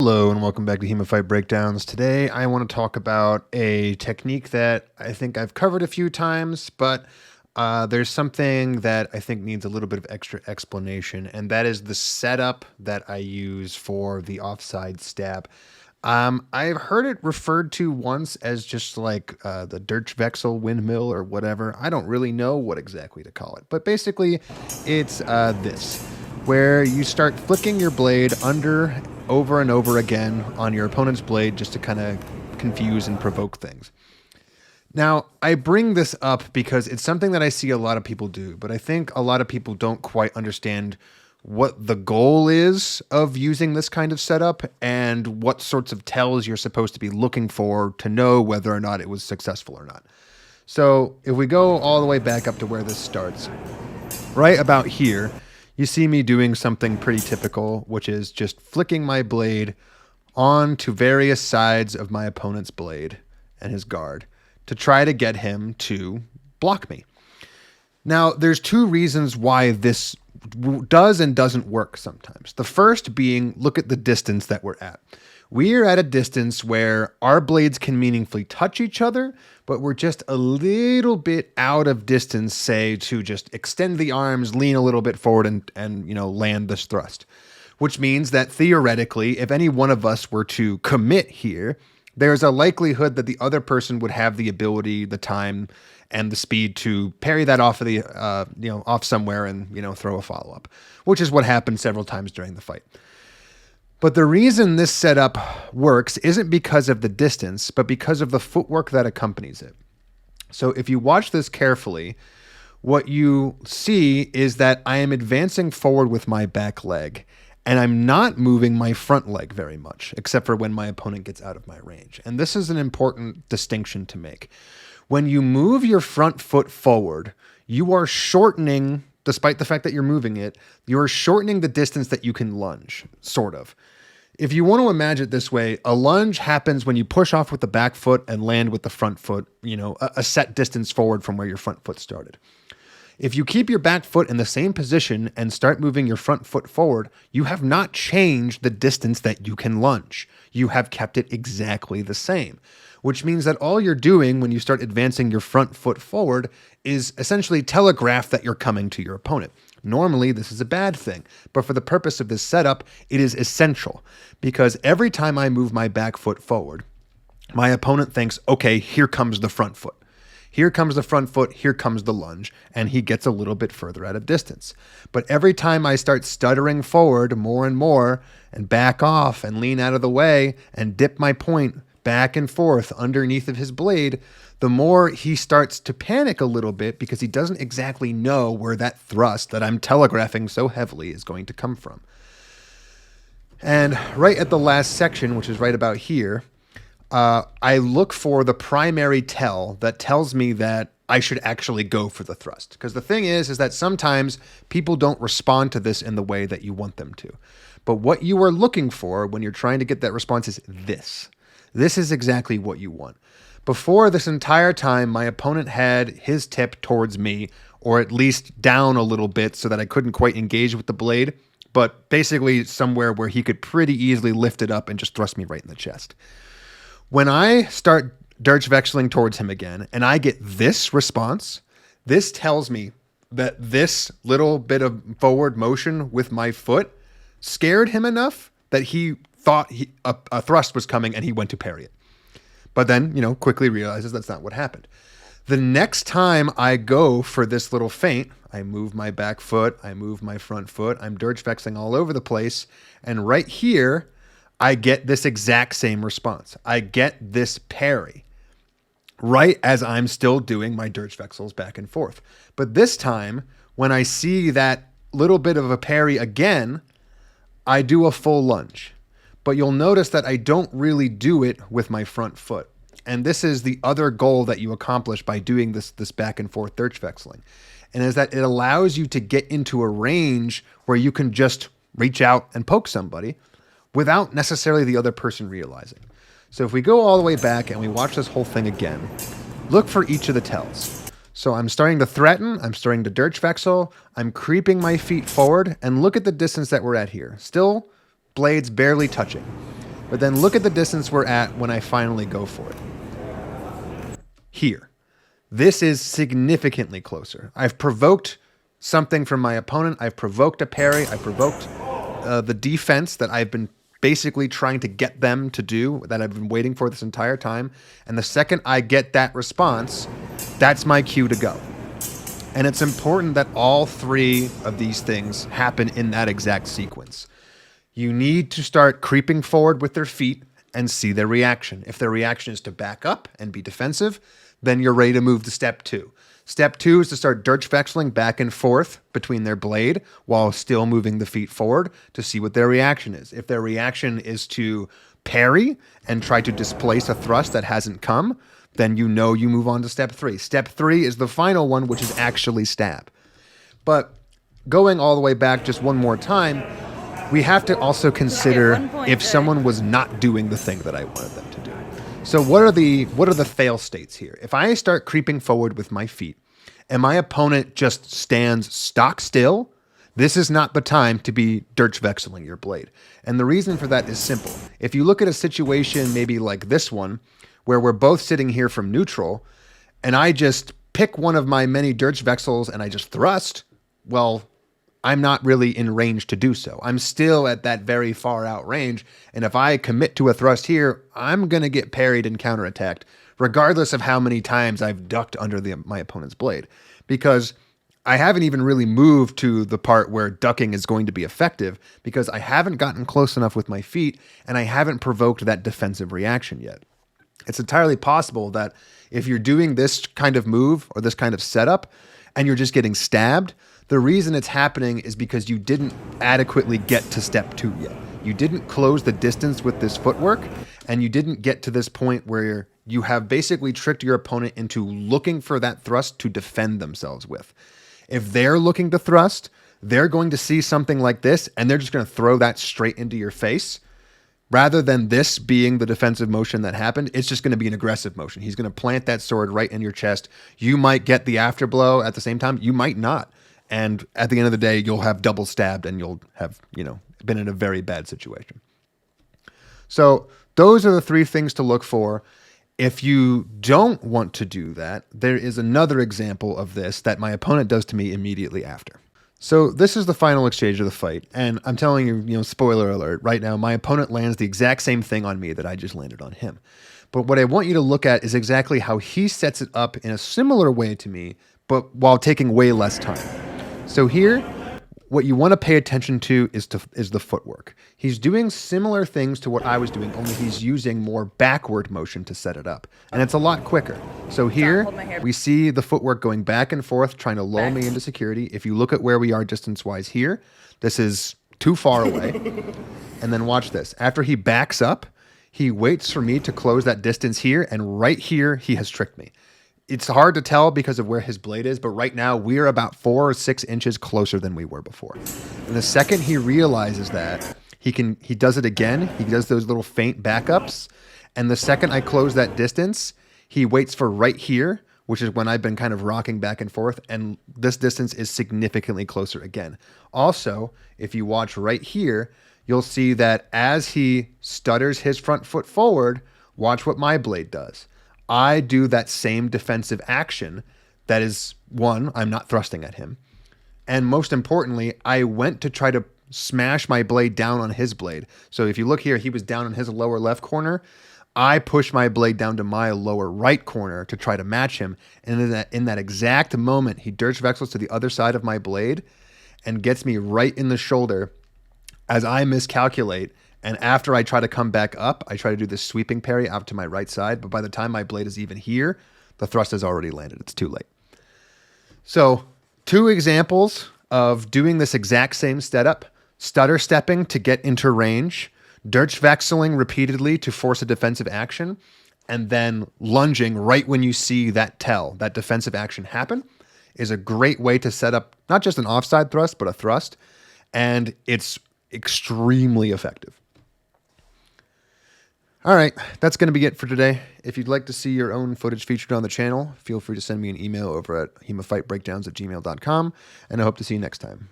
Hello and welcome back to HEMA Fight Breakdowns. Today I want to talk about a technique that I think I've covered a few times, but there's something that I think needs a little bit of extra explanation, and that is the setup that I use for the offside stab. I've heard it referred to once as just like the Dirtwechsel windmill or whatever. I don't really know what exactly to call it, but basically it's this, where you start flicking your blade over and over again on your opponent's blade just to kind of confuse and provoke things. Now, I bring this up because it's something that I see a lot of people do, but I think a lot of people don't quite understand what the goal is of using this kind of setup and what sorts of tells you're supposed to be looking for to know whether or not it was successful or not. So if we go all the way back up to where this starts, right about here, you see me doing something pretty typical, which is just flicking my blade onto various sides of my opponent's blade and his guard to try to get him to block me. Now, there's two reasons why this does and doesn't work sometimes. The first being, look at the distance that we're at. We're at a distance where our blades can meaningfully touch each other, but we're just a little bit out of distance, say, to just extend the arms, lean a little bit forward and land this thrust. Which means that theoretically, if any one of us were to commit here, there's a likelihood that the other person would have the ability, the time, and the speed to parry that off of the off somewhere and throw a follow-up, which is what happened several times during the fight. But the reason this setup works isn't because of the distance, but because of the footwork that accompanies it. So if you watch this carefully, what you see is that I am advancing forward with my back leg, and I'm not moving my front leg very much, except for when my opponent gets out of my range. And this is an important distinction to make. When you move your front foot forward, you are shortening, despite the fact that you're moving it, you're shortening the distance that you can lunge, sort of. If you want to imagine it this way, a lunge happens when you push off with the back foot and land with the front foot, a set distance forward from where your front foot started. If you keep your back foot in the same position and start moving your front foot forward, you have not changed the distance that you can lunge. You have kept it exactly the same, which means that all you're doing when you start advancing your front foot forward is essentially telegraph that you're coming to your opponent. Normally, this is a bad thing, but for the purpose of this setup, it is essential because every time I move my back foot forward, my opponent thinks, okay, here comes the front foot. Here comes the front foot, here comes the lunge, and he gets a little bit further at a distance. But every time I start stuttering forward more and more and back off and lean out of the way and dip my point back and forth underneath of his blade, the more he starts to panic a little bit because he doesn't exactly know where that thrust that I'm telegraphing so heavily is going to come from. And right at the last section, which is right about here, I look for the primary tell that tells me that I should actually go for the thrust. Because the thing is that sometimes people don't respond to this in the way that you want them to. But what you are looking for when you're trying to get that response is this. This is exactly what you want. Before this entire time, my opponent had his tip towards me, or at least down a little bit so that I couldn't quite engage with the blade, but basically somewhere where he could pretty easily lift it up and just thrust me right in the chest. When I start Dirtwechseling towards him again, and I get this response, this tells me that this little bit of forward motion with my foot scared him enough that he thought a thrust was coming and he went to parry it. But then, quickly realizes that's not what happened. The next time I go for this little feint, I move my back foot, I move my front foot, I'm Dirtwechseling all over the place, and right here, I get this exact same response. I get this parry right as I'm still doing my Dirtwechsels back and forth. But this time, when I see that little bit of a parry again, I do a full lunge. But you'll notice that I don't really do it with my front foot. And this is the other goal that you accomplish by doing this back and forth Dirtwechseling. And is that it allows you to get into a range where you can just reach out and poke somebody without necessarily the other person realizing. So if we go all the way back and we watch this whole thing again, look for each of the tells. So I'm starting to threaten, I'm starting to Dirtwechsel, I'm creeping my feet forward, and look at the distance that we're at here. Still, blades barely touching. But then look at the distance we're at when I finally go for it. Here. This is significantly closer. I've provoked something from my opponent. I've provoked a parry. I've provoked the defense that I've been basically trying to get them to do, that I've been waiting for this entire time. And the second I get that response, that's my cue to go. And it's important that all three of these things happen in that exact sequence. You need to start creeping forward with their feet and see their reaction. If their reaction is to back up and be defensive, then you're ready to move to step 2. Step 2 is to start Dirtwechseling back and forth between their blade while still moving the feet forward to see what their reaction is. If their reaction is to parry and try to displace a thrust that hasn't come, then you know you move on to step 3. Step 3 is the final one, which is actually stab. But going all the way back just one more time, we have to also consider if someone was not doing the thing that I wanted them to do. So what are the fail states here? If I start creeping forward with my feet and my opponent just stands stock still, this is not the time to be Dirtwechseling your blade. And the reason for that is simple. If you look at a situation maybe like this one, where we're both sitting here from neutral, and I just pick one of my many Dirtwechsels and I just thrust, well, I'm not really in range to do so. I'm still at that very far out range, and if I commit to a thrust here, I'm going to get parried and counterattacked, regardless of how many times I've ducked under my opponent's blade, because I haven't even really moved to the part where ducking is going to be effective, because I haven't gotten close enough with my feet, and I haven't provoked that defensive reaction yet. It's entirely possible that if you're doing this kind of move or this kind of setup, and you're just getting stabbed, the reason it's happening is because you didn't adequately get to step 2 yet. You didn't close the distance with this footwork, and you didn't get to this point where you have basically tricked your opponent into looking for that thrust to defend themselves with. If they're looking to thrust, they're going to see something like this, and they're just going to throw that straight into your face. Rather than this being the defensive motion that happened, it's just going to be an aggressive motion. He's going to plant that sword right in your chest. You might get the afterblow at the same time. You might not. And at the end of the day, you'll have double stabbed and you'll have, been in a very bad situation. So those are the 3 things to look for. If you don't want to do that, there is another example of this that my opponent does to me immediately after. So this is the final exchange of the fight. And I'm telling you, spoiler alert, right now, my opponent lands the exact same thing on me that I just landed on him. But what I want you to look at is exactly how he sets it up in a similar way to me, but while taking way less time. So here, what you want to pay attention to is the footwork. He's doing similar things to what I was doing, only he's using more backward motion to set it up. And it's a lot quicker. So here, we see the footwork going back and forth, trying to lull me into security. If you look at where we are distance-wise here, this is too far away. And then watch this. After he backs up, he waits for me to close that distance here, and right here, he has tricked me. It's hard to tell because of where his blade is, but right now we're about 4 or 6 inches closer than we were before. And the second he realizes that, he does it again. He does those little faint backups. And the second I close that distance, he waits for right here, which is when I've been kind of rocking back and forth. And this distance is significantly closer again. Also, if you watch right here, you'll see that as he stutters his front foot forward, watch what my blade does. I do that same defensive action. That is, one, I'm not thrusting at him. And most importantly, I went to try to smash my blade down on his blade. So if you look here, he was down in his lower left corner. I push my blade down to my lower right corner to try to match him. And in that exact moment, he Dirtwechsels to the other side of my blade and gets me right in the shoulder as I miscalculate. And after I try to come back up, I try to do this sweeping parry out to my right side. But by the time my blade is even here, the thrust has already landed. It's too late. So 2 examples of doing this exact same setup: stutter stepping to get into range, Dirtwechseling repeatedly to force a defensive action, and then lunging right when you see that defensive action happen is a great way to set up not just an offside thrust, but a thrust. And it's extremely effective. All right, that's going to be it for today. If you'd like to see your own footage featured on the channel, feel free to send me an email over at HEMAFightBreakdowns@gmail.com, and I hope to see you next time.